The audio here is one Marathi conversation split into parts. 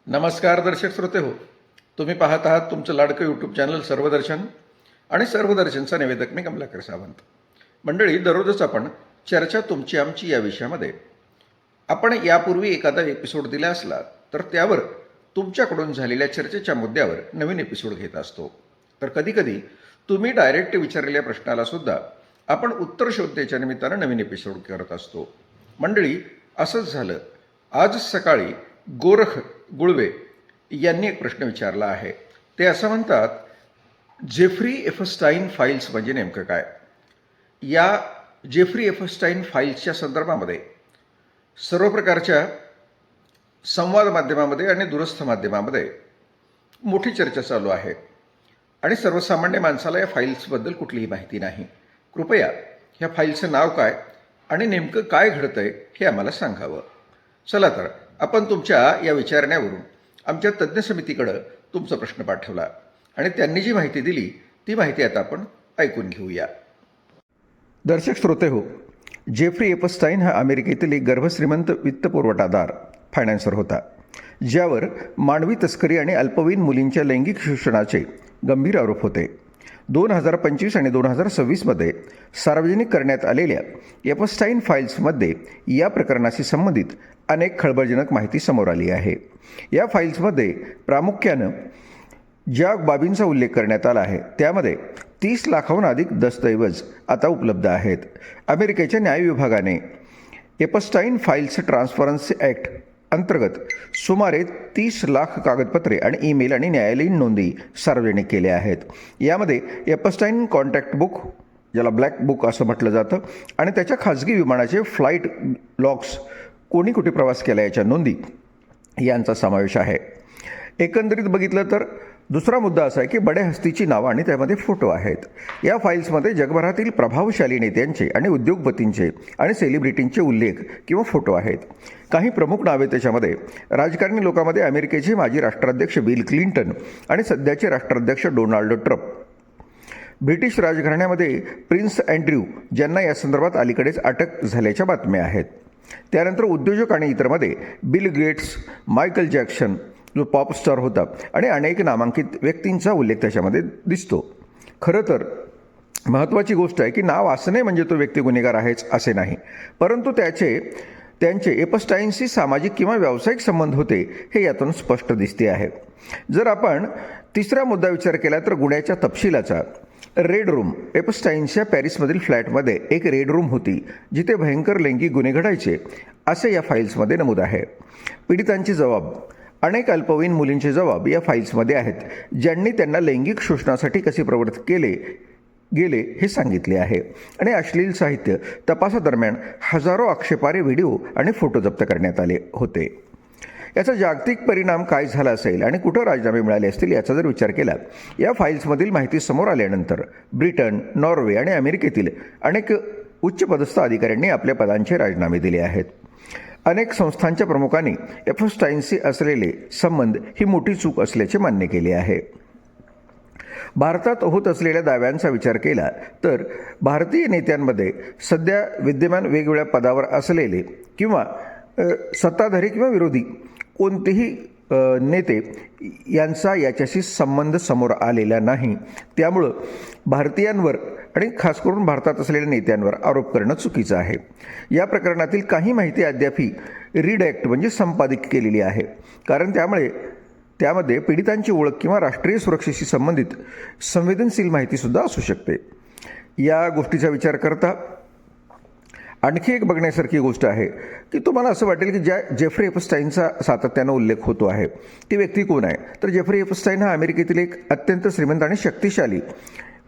नमस्कार दर्शक श्रोते हो, तुम्ही पाहत आहात तुमचं लाडकं यूट्यूब चॅनल सर्वदर्शन आणि सर्वदर्शनचा निवेदक मी कमलाकर सावंत. मंडळी, दररोजच आपण चर्चा तुमची आमची या विषयामध्ये आपण यापूर्वी एखादा एपिसोड दिला असला तर त्यावर तुमच्याकडून झालेल्या चर्चेच्या मुद्द्यावर नवीन एपिसोड घेत असतो. तर कधीकधी तुम्ही डायरेक्ट विचारलेल्या प्रश्नाला सुद्धा आपण उत्तर शोधण्याच्या निमित्तानं नवीन एपिसोड करत असतो. मंडळी, असंच झालं. आज सकाळी गोरख गुळवे यांनी एक प्रश्न विचारला आहे. ते असं म्हणतात, जेफ्री एफस्टाईन फाईल्स म्हणजे नेमकं काय? या जेफ्री एफस्टाईन फाईल्सच्या संदर्भामध्ये सर्व प्रकारच्या संवाद माध्यमामध्ये आणि दूरस्थ माध्यमामध्ये मोठी चर्चा चालू आहे आणि सर्वसामान्य माणसाला या फाईल्सबद्दल कुठलीही माहिती नाही. कृपया ह्या फाईलचं नाव काय आणि नेमकं काय घडतंय हे आम्हाला सांगावं. चला तर आपण तुमच्या या विचारण्यावरून आमच्या तज्ज्ञ समितीकडं तुमचा प्रश्न पाठवला आणि त्यांनी जी माहिती दिली ती माहिती आता आपण ऐकून घेऊया. दर्शक श्रोते हो, जेफ्री एपस्टाईन हा अमेरिकेतील एक गर्भश्रीमंत वित्तपुरवठादार फायनान्सर होता, ज्यावर मानवी तस्करी आणि अल्पवयीन मुलींच्या लैंगिक शोषणाचे गंभीर आरोप होते. 2025 आणि 2026मध्ये सार्वजनिक करण्यात आलेल्या एपस्टाईन फाईल्समध्ये या प्रकरणाशी संबंधित अनेक खळबळजनक माहिती समोर आली आहे. या फाईल्समध्ये प्रामुख्यानं ज्या बाबींचा उल्लेख करण्यात आला आहे त्यामध्ये 30 लाखाहून अधिक दस्तऐवज आता उपलब्ध आहेत. अमेरिकेच्या न्याय विभागाने एपस्टाईन फाईल्स ट्रान्सफरन्सी ॲक्ट अंतर्गत सुमारे 30 लाख कागदपत्रे आणि ईमेल आणि न्यायालयीन नोंदी सार्वजनिक केल्या आहेत. यामध्ये एपस्टाईन कॉन्टॅक्ट बुक, ज्याला ब्लॅक बुक असं म्हटलं जातं, आणि त्याच्या खाजगी विमानाचे फ्लाईट लॉग्स, कोणी कुठे प्रवास केला याच्या नोंदी यांचा समावेश आहे. एकंदरीत बघितलं तर दुसरा मुद्दा असा आहे की बड्या हस्तीची नावं आणि त्यामध्ये फोटो आहेत. या फाईल्समध्ये जगभरातील प्रभावशाली नेत्यांचे आणि उद्योगपतींचे आणि सेलिब्रिटींचे उल्लेख किंवा फोटो आहेत. काही प्रमुख नावे त्याच्यामध्ये राजकारणी लोकांमध्ये अमेरिकेचे माजी राष्ट्राध्यक्ष बिल क्लिंटन आणि सध्याचे राष्ट्राध्यक्ष डोनाल्ड ट्रम्प, ब्रिटिश राजघराण्यामध्ये प्रिन्स अँड्र्यू, ज्यांना या संदर्भात अलीकडेच अटक झाल्याच्या बातम्या आहेत. त्यानंतर उद्योजक आणि इतरमध्ये बिल गेट्स, मायकल जॅक्सन जो पॉप स्टार होता, आणि अनेक नामांकित व्यक्तींचा उल्लेख त्याच्यामध्ये दिसतो. खरं तर महत्त्वाची गोष्ट आहे की नाव असणे म्हणजे तो व्यक्ती गुन्हेगार आहेच असे नाही, परंतु त्यांचे एपस्टाईनशी सामाजिक किंवा व्यावसायिक संबंध होते हे यातून स्पष्ट दिसते आहे. जर आपण तिसरा मुद्दा विचार केला तर गुन्ह्याच्या तपशिलाचा. रेड रूम, एपस्टाईनच्या पॅरिसमधील फ्लॅटमध्ये एक रेड रूम होती जिथे भयंकर लैंगिक गुन्हे घडायचे असे या फाईल्समध्ये नमूद आहे. पीडितांचे जबाब, अनेक अल्पवयीन मुलींचे जबाब या फाईल्समध्ये आहेत, ज्यांनी त्यांना लैंगिक शोषणासाठी कसे प्रवृत्त गेले हे सांगितले आहे. आणि अश्लील साहित्य तपासादरम्यान हजारो आक्षेपार्ह व्हिडिओ आणि फोटो जप्त करण्यात आले होते. याचा जागतिक परिणाम काय झाला असेल आणि कुठं राजीनामे मिळाले असतील याचा जर विचार केला, या फाईल्समधील माहिती समोर आल्यानंतर ब्रिटन, नॉर्वे आणि अमेरिकेतील अनेक उच्चपदस्थ अधिकाऱ्यांनी आपल्या पदांचे राजीनामे दिले आहेत. अनेक संस्थांच्या प्रमुखांनी एपस्टाईनशी असलेले संबंध ही मोठी चूक असल्याचे मान्य केले आहे. भारतात होत असलेल्या दाव्यांचा विचार केला तर भारतीय नेत्यांमध्ये सध्या विद्यमान वेगवेगळ्या पदावर असलेले किंवा सत्ताधारी किंवा विरोधी कोणतेही नेते यांचा याच्याशी संबंध समोर आलेला नाही. त्यामुळं भारतीयांवर आणि खास करून भारतात असलेल्या नेत्यांवर आरोप करणं चुकीचं आहे. या प्रकरणातील काही माहिती अद्यापही रिडॅक्ट म्हणजे संपादित केलेली आहे, कारण त्यामध्ये पीडितांची ओळख किंवा राष्ट्रीय सुरक्षेशी संबंधित संवेदनशील माहितीसुद्धा असू शकते. या गोष्टीचा विचार करता आणखी एक बघण्यासारखी गोष्ट आहे की तुम्हाला असं वाटेल की ज्या जेफ्री एपस्टाईनचा सातत्यानं उल्लेख होतो आहे ती व्यक्ती कोण आहे, तर जेफ्री एपस्टाईन हा अमेरिकेतील एक अत्यंत श्रीमंत आणि शक्तिशाली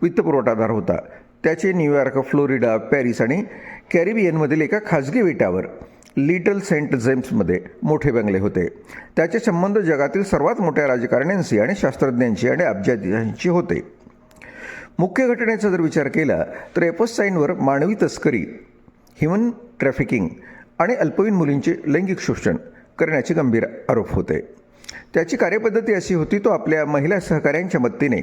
वित्तपुरवठादार होता. त्याचे न्यूयॉर्क, फ्लोरिडा, पॅरिस आणि कॅरिबियनमधील एका खाजगी बेटावर लिटल सेंट जेम्समध्ये मोठे बंगले होते. त्याचे संबंध जगातील सर्वात मोठ्या राजकारण्यांशी आणि शास्त्रज्ञांशी आणि अब्जाधीशांशी होते. मुख्य घटनेचा जर विचार केला तर एपस्टाईनवर मानवी तस्करी, ह्युमन ट्रॅफिकिंग आणि अल्पवयीन मुलींचे लैंगिक शोषण करण्याचे गंभीर आरोप होते. त्याची कार्यपद्धती अशी होती, तो आपल्या महिला सहकाऱ्यांच्या मदतीने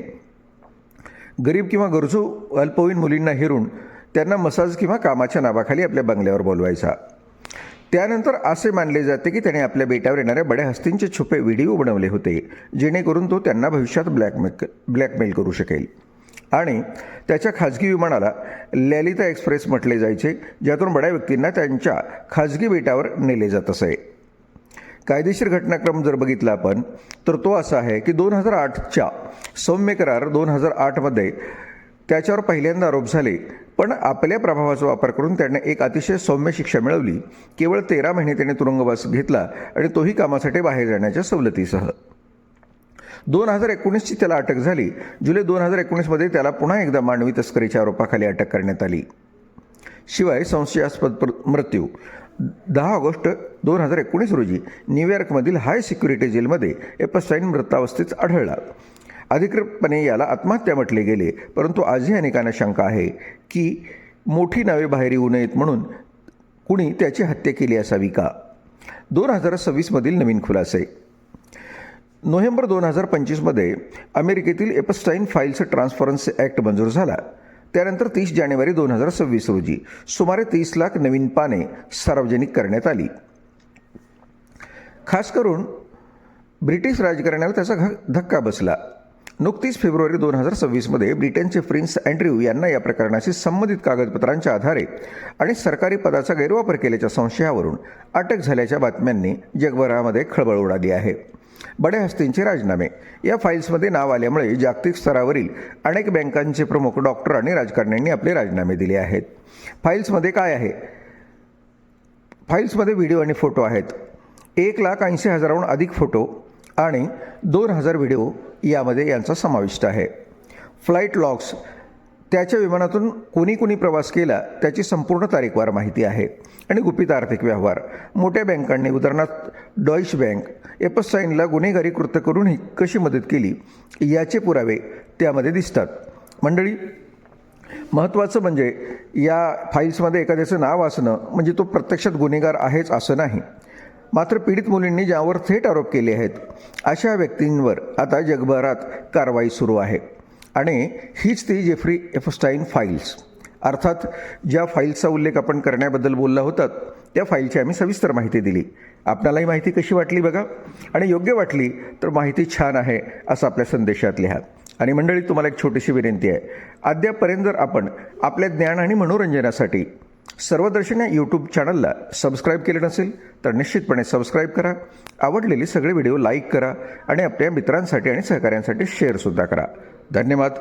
गरीब किंवा गरजू अल्पवयीन मुलींना हेरून त्यांना मसाज किंवा कामाच्या नावाखाली आपल्या बंगल्यावर बोलवायचा. त्यानंतर असे मानले जाते की त्याने आपल्या बेटावर येणाऱ्या बड्या हस्तींचे छुपे व्हिडिओ बनवले होते, जेणेकरून तो त्यांना भविष्यात ब्लॅकमेल करू शकेल. आणि त्याच्या खाजगी विमानाला ललिता एक्सप्रेस म्हटले जायचे, ज्यातून बड्या व्यक्तींना त्यांच्या खाजगी बेटावर नेले जात असे. कायदेशीर घटनाक्रम जर बघितला आपण तर तो असा आहे की 2008च्या सौम्य करार 2008मध्ये त्याच्यावर पहिल्यांदा आरोप झाले, पण आपल्या प्रभावाचा वापर करून त्याने एक अतिशय सौम्य शिक्षा मिळवली. केवळ 13 महिने त्याने तुरुंगवास घेतला आणि तोही कामासाठी बाहेर जाण्याच्या सवलतीसह. 2019ची त्याला अटक झाली. जुलै 2019मध्ये त्याला पुन्हा एकदा मानवी तस्करीच्या आरोपाखाली अटक करण्यात आली. शिवाय संशयास्पद मृत्यू 10 ऑगस्ट 2019 रोजी न्यूयॉर्कमधील हाय सिक्युरिटी जेलमध्ये एपस्टाईन मृतावस्थेत आढळला. अधिकृतपणे याला आत्महत्या म्हटले गेले, परंतु आजही अनेकांना शंका आहे की मोठी नावे बाहेर येऊ नयेत म्हणून कुणी त्याची हत्या केली असावी का. 2026मधील नवीन खुलासे. नोव्हेंबर 2025मध्ये अमेरिकेतील एपस्टाईन फाईल्स ट्रान्सफरन्स ॲक्ट मंजूर झाला. त्यानंतर 30 जानेवारी 2026 रोजी सुमारे 30 लाख नवीन पाने सार्वजनिक करण्यात आली. खास करून ब्रिटिश राजकारण्याला त्याचा धक्का बसला. नुकतीच फेब्रुवारी 2026मध्ये ब्रिटनचे प्रिन्स अँड्र्यू यांना या प्रकरणाशी संबंधित कागदपत्रांच्या आधारे आणि सरकारी पदाचा गैरवापर केल्याच्या संशयावरून अटक झाल्याच्या बातम्यांनी जगभरामध्ये खळबळ उडाली आहे. बड्या हस्तींचे राजीनामे. या फाईल्समध्ये नाव आल्यामुळे जागतिक स्तरावरील अनेक बँकांचे प्रमुख, डॉक्टर आणि राजकारण्यांनी आपले राजीनामे दिले आहेत. फाईल्समध्ये काय आहे? फाईल्समध्ये व्हिडिओ आणि फोटो आहेत. 1,80,000हून अधिक फोटो आणि 2,000 व्हिडिओ यामध्ये यांचा समाविष्ट आहे. Flight logs. त्याच्या विमानातून कोणी प्रवास केला त्याची संपूर्ण तारीखवार माहिती आहे. आणि गुपित आर्थिक व्यवहार. मोठ्या बँकांनी उदाहरणार्थ डॉइश बँक एपस्टाईनला गुन्हेगारी कृत्य करूनही कशी मदत केली याचे पुरावे त्यामध्ये दिसतात. मंडळी, महत्त्वाचं म्हणजे या फाईल्समध्ये एखाद्याचं नाव असणं म्हणजे तो प्रत्यक्षात गुन्हेगार आहेच असं नाही. मात्र पीडित मुलींनी ज्यावर थेट आरोप केले आहेत अशा व्यक्तींवर आता जगभरात कारवाई सुरू आहे. आणि हीच ती जेफ्री एपस्टाईन फाईल्स, अर्थात ज्या फाईल्सचा उल्लेख आपण करण्याबद्दल बोलला होतात त्या फाईलची आम्ही सविस्तर माहिती दिली. आपल्यालाही माहिती कशी वाटली बघा, आणि योग्य वाटली तर माहिती छान आहे असं आपल्या संदेशात लिहा. आणि मंडळी, तुम्हाला एक छोटीशी विनंती आहे. अद्यापपर्यंत जर आपण आपल्या ज्ञान आणि मनोरंजनासाठी सर्वदर्शन या यूट्यूब चॅनलला सबस्क्राईब केले नसेल तर निश्चितपणे सबस्क्राईब करा. आवडलेले सगळे व्हिडिओ लाईक करा आणि आपल्या मित्रांसाठी आणि सहकाऱ्यांसाठी शेअरसुद्धा करा. धन्यवाद.